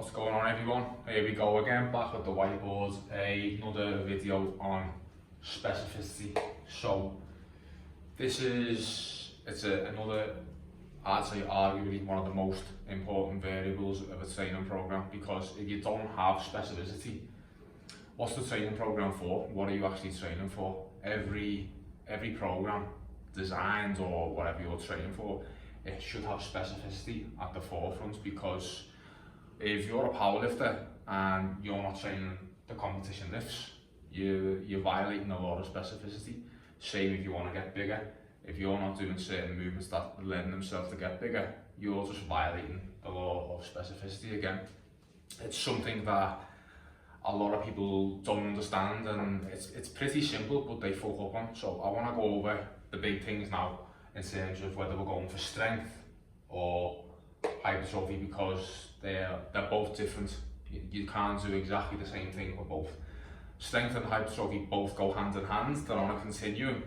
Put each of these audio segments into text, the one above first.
What's going on, everyone? Here we go again, back with the whiteboard, another video on specificity. So this is, another, I'd say arguably one of the most important variables of a training program, because if you don't have specificity, what's the training program for? What are you actually training for? Every program designed or whatever you're training for, it should have specificity at the forefront, because if you're a powerlifter and you're not training the competition lifts, you're violating a lot of specificity. Same if you want to get bigger. If you're not doing certain movements that lend themselves to get bigger, you're just violating the law of specificity again. It's something that a lot of people don't understand, and it's pretty simple, but they fuck up on. So I want to go over the big things now in terms of whether we're going for strength or hypertrophy, because they're both different. You can't do exactly the same thing with both. Strength and hypertrophy both go hand in hand, they're on a continuum,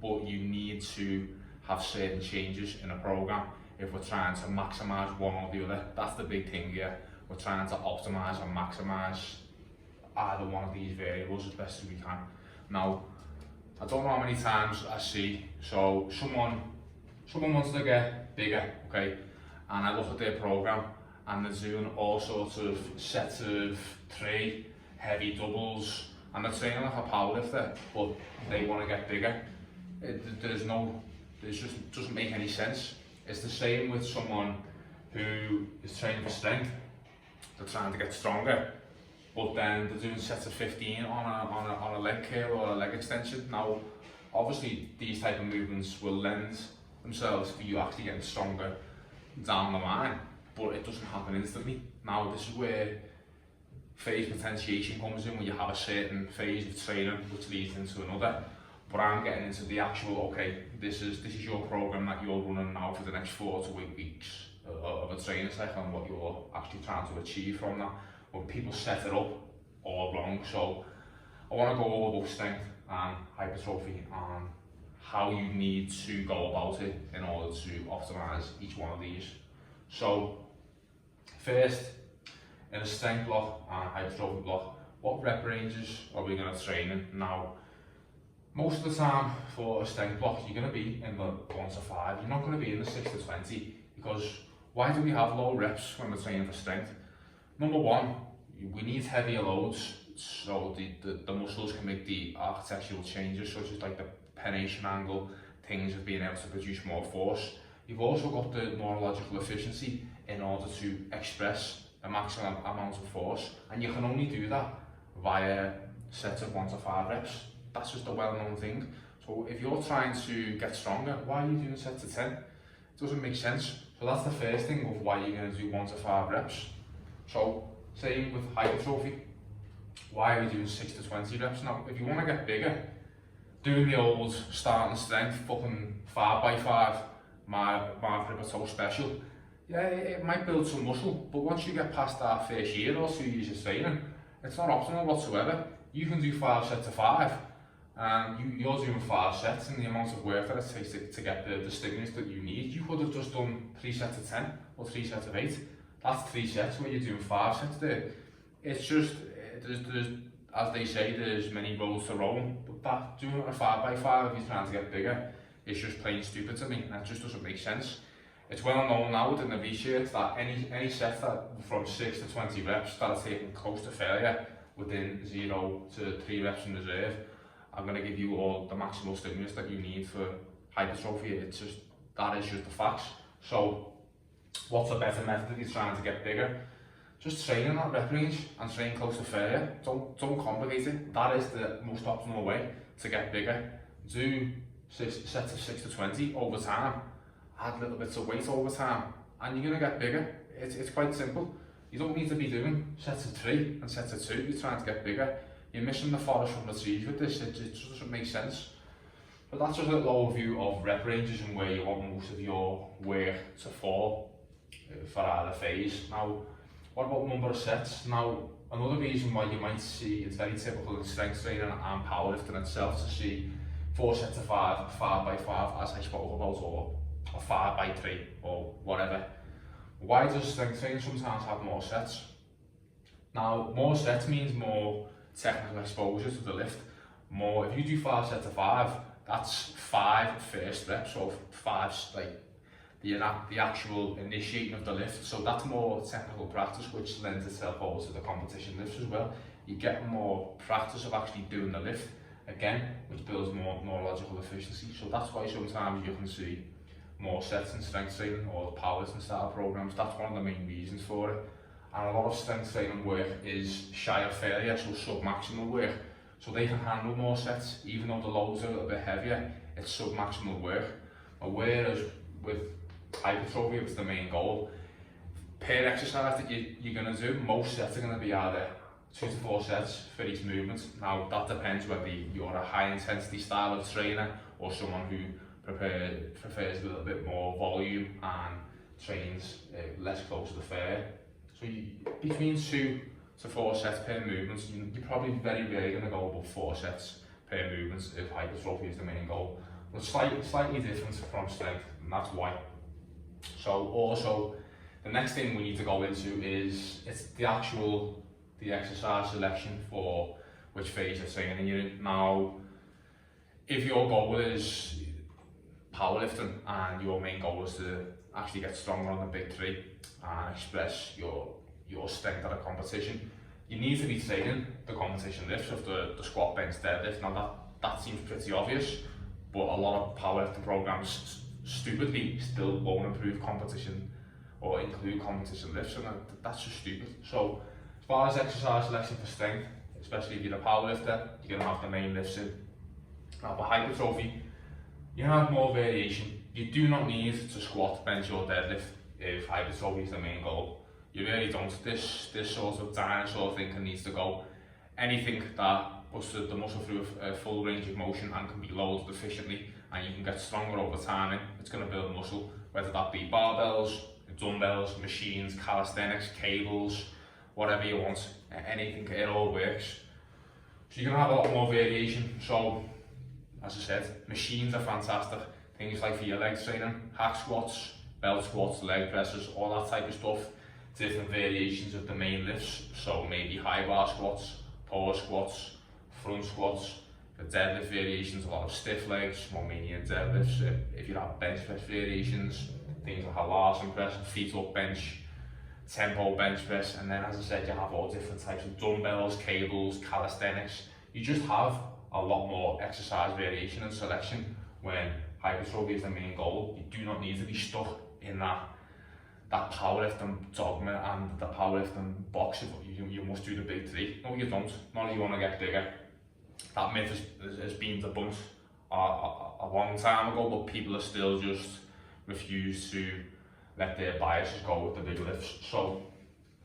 but you need to have certain changes in a program if we're trying to maximize one or the other. That's the big thing here. We're trying to optimize and maximize either one of these variables as best as we can. Now, I don't know how many times I see, so someone wants to get bigger, okay, and I look at their program and they're doing all sorts of sets of 3 heavy doubles, and they're training like a powerlifter, but they want to get bigger. It just doesn't make any sense. It's the same with someone who is training for strength. They're trying to get stronger, but then they're doing sets of 15 on a leg curl or a leg extension. Now, obviously, these type of movements will lend themselves for you actually getting stronger down the line, but it doesn't happen instantly. Now, this is where phase potentiation comes in, when you have a certain phase of training which leads into another. But I'm getting into the actual, okay, this is your program that you're running now for the next 4 to 8 weeks of a training cycle, and what you're actually trying to achieve from that. When people set it up all wrong. So I want to go over both strength and hypertrophy and how you need to go about it in order to optimize each one of these. So first, in a strength block and a hypertrophy block, what rep ranges are we going to train in? Now, most of the time for a strength block, you're going to be in the 1 to 5. You're not going to be in the 6 to 20, because why do we have low reps when we're training for strength? Number one, we need heavier loads so the muscles can make the architectural changes, such as like the pennation angle, things of being able to produce more force. You've also got the neurological efficiency in order to express a maximum amount of force, and you can only do that via sets of 1 to 5 reps. That's just a well-known thing. So if you're trying to get stronger, why are you doing sets of 10? It doesn't make sense. So that's the first thing of why you're going to do 1 to 5 reps. So same with hypertrophy. Why are we doing 6 to 20 reps? Now, if you want to get bigger, doing the old starting strength, fucking 5 by 5, my grip so special, yeah, it might build some muscle, but once you get past that first year or 2 years of training, it's not optimal whatsoever. You can do 5 sets of 5, and you're doing 5 sets, and the amount of work that it takes to get the stimulus that you need, you could have just done 3 sets of 10 or 3 sets of 8. That's 3 sets where you're doing 5 sets there. It's just, there's, as they say, there's many roads to Rome, but that doing it a 5 by 5 if you're trying to get bigger is just plain stupid to me, and it just doesn't make sense. It's well known now within the research that any set that from 6 to 20 reps that are taking close to failure within 0 to 3 reps in reserve, I'm going to give you all the maximal stimulus that you need for hypertrophy. It's just, that is just the facts. So what's a better method if you're trying to get bigger? Just train in that rep range and train close to failure. Don't complicate it. That is the most optimal way to get bigger. Do sets of 6 to 20 over time. Add little bits of weight over time, and you're going to get bigger. It's quite simple. You don't need to be doing sets of 3 and sets of 2 if you're trying to get bigger. You're missing the forest from the trees with this. It just doesn't make sense. But that's just a little overview of rep ranges and where you want most of your work to fall for either phase. Now, what about number of sets? Now, another reason why you might see, it's very typical in strength training and powerlifting itself, to see 4 sets of 5, 5 by 5, as I spoke about, or 5 by 3, or whatever. Why does strength training sometimes have more sets? Now, more sets means more technical exposure to the lift. More, if you do 5 sets of 5, that's 5 first reps, or 5 like the actual initiating of the lift. So that's more technical practice, which lends itself also to the competition lifts as well. You get more practice of actually doing the lift again, which builds more neurological efficiency. So that's why sometimes you can see more sets in strength training or powerlifting style programs. That's one of the main reasons for it. And a lot of strength training work is shy of failure, so sub-maximal work. So they can handle more sets, even though the loads are a little bit heavier, it's sub-maximal work. Whereas with hypertrophy, it's the main goal. Per exercise that you're going to do, most sets are going to be either 2 to 4 sets for each movement. Now that depends whether you're a high intensity style of trainer or someone who prefers a little bit more volume and trains less close to the failure. So between 2 to 4 sets per movement, you're probably very rarely going to go above 4 sets per movement if hypertrophy is the main goal. But slightly different from strength, and that's why. So also, the next thing we need to go into is the exercise selection for which phase of training you're in. Now, if your goal is powerlifting and your main goal is to actually get stronger on the big 3 and express your strength at a competition, you need to be training the competition lifts of the squat, bench, deadlift. Now that seems pretty obvious, but a lot of powerlifting programs stupidly still won't improve competition or include competition lifts, and that's just stupid. So as far as exercise selection for strength, especially if you're a powerlifter, you're going to have the main lifts in. Now for hypertrophy, you have more variation. You do not need to squat, bench or deadlift if hypertrophy is the main goal. You really don't. This sort of dinosaur thinking needs to go. Anything that puts the muscle through a full range of motion and can be loaded efficiently, and you can get stronger over time, it's going to build muscle, whether that be barbells, dumbbells, machines, calisthenics, cables, whatever you want, anything, it all works. So you're going to have a lot more variation. So as I said, machines are fantastic. Things like for your leg training, hack squats, belt squats, leg presses, all that type of stuff. Different variations of the main lifts, so maybe high bar squats, power squats, front squats. For deadlift variations, a lot of stiff legs, Romanian deadlifts. If you have bench press variations, things like a Larsen press, feet up bench, tempo bench press, and then as I said, you have all different types of dumbbells, cables, calisthenics. You just have a lot more exercise variation and selection when hypertrophy is the main goal. You do not need to be stuck in that powerlifting dogma and the powerlifting box. You must do the big 3. No, you don't. Not if you want to get bigger. That myth has been debunked a long time ago, but people are still just refuse to let their biases go with the big lifts. So,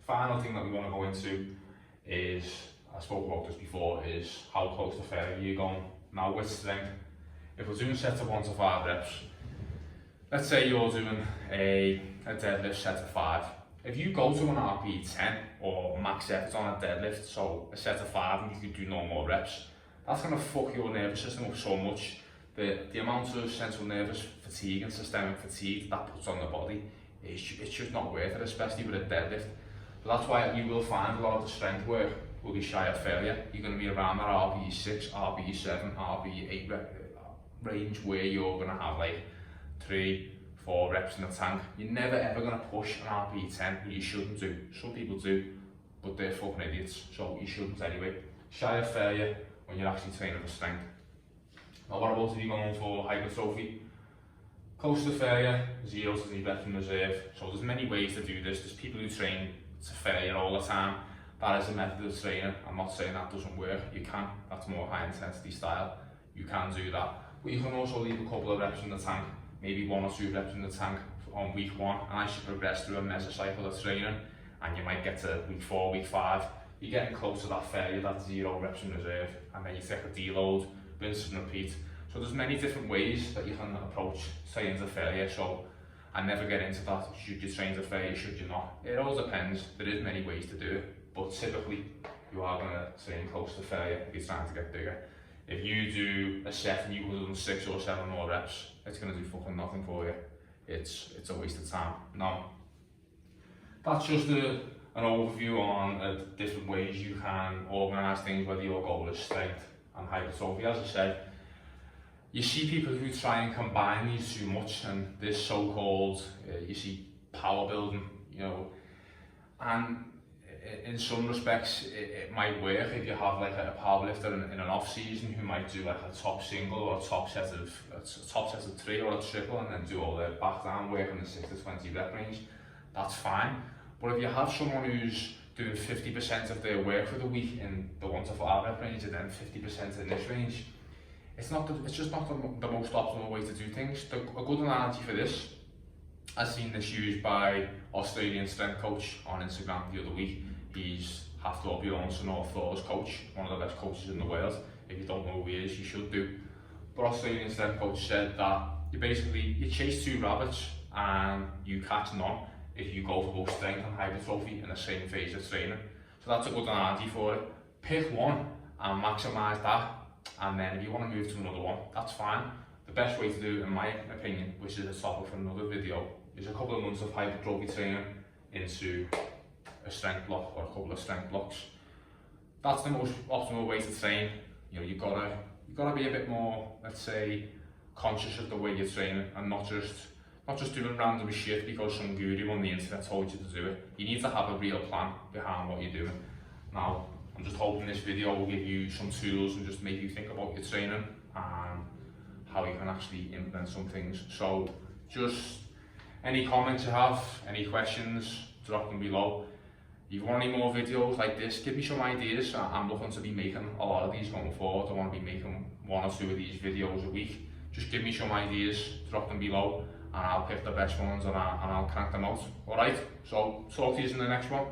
final thing that we want to go into is, I spoke about this before, is how close to failure you're going. Now with strength, if we're doing sets of 1 to 5 reps, let's say you're doing a deadlift set of 5. If you go to an RPE 10 or max effort on a deadlift, so a set of 5 and you can do no more reps, that's going to fuck your nervous system up so much. The amount of central nervous fatigue and systemic fatigue that puts on the body, it's just not worth it, especially with a deadlift. So that's why you will find a lot of the strength work will be shy of failure. You're going to be around that RPE 6, RPE 7, RPE 8 range where you're going to have like 3, 4 reps in the tank. You're never ever going to push an RPE 10, but you shouldn't do. Some people do, but they're fucking idiots, so you shouldn't anyway. Shy of failure when you're actually training for strength. Now what about if you're going for hypertrophy? Close to failure, 0 to 3 reps in reserve. So there's many ways to do this. There's people who train to failure all the time. That is a method of training. I'm not saying that doesn't work. You can. That's more high intensity style. You can do that. But you can also leave a couple of reps in the tank, maybe 1 or 2 reps in the tank on week 1, and as you progress through a mesocycle of training, and you might get to week 4, week 5, you're getting close to that failure, that 0 reps in reserve, and then you take a deload, rinse and repeat. So there's many different ways that you can approach training to failure. So I never get into that, should you train to failure, should you not? It all depends. There is many ways to do it, but typically you are going to train close to failure if you're trying to get bigger. If you do a set and you could do 6 or 7 more reps, it's going to do fucking nothing for you. It's a waste of time. Now, that's just a an overview on different ways you can organise things, whether your goal is strength and hypertrophy. As I said, you see people who try and combine these too much, and this so-called, you see power building, you know, and in some respects it might work if you have like a powerlifter in an off season who might do like a top single or a top set of 3 or a triple, and then do all their back down work in the 6 to 20 rep range. That's fine. But if you have someone who's doing 50% of their work for the week in the 1 to 5 rep range and then 50% in this range, it's just not the most optimal way to do things. A good analogy for this, I've seen this used by Australian strength coach on Instagram the other week. He's Hafthor Bjornsson, or Thor's coach, one of the best coaches in the world. If you don't know who he is, you should do. But Australian strength coach said that you chase 2 rabbits and you catch none if you go for both strength and hypertrophy in the same phase of training. So that's a good analogy for it. Pick one and maximise that, and then if you want to move to another one, that's fine. The best way to do it, in my opinion, which is a topic for another video, is a couple of months of hypertrophy training into a strength block or a couple of strength blocks. That's the most optimal way to train. You know, you've got to be a bit more, let's say, conscious of the way you're training, and not just doing random shit because some guru on the internet told you to do it. You need to have a real plan behind what you're doing. Now, I'm just hoping this video will give you some tools and just make you think about your training and how you can actually implement some things. So just any comments you have, any questions, drop them below. If you want any more videos like this, give me some ideas. I'm looking to be making a lot of these going forward. I want to be making 1 or 2 of these videos a week. Just give me some ideas, drop them below, and I'll pick the best ones and I'll crank them out. Alright, so talk to you in the next one.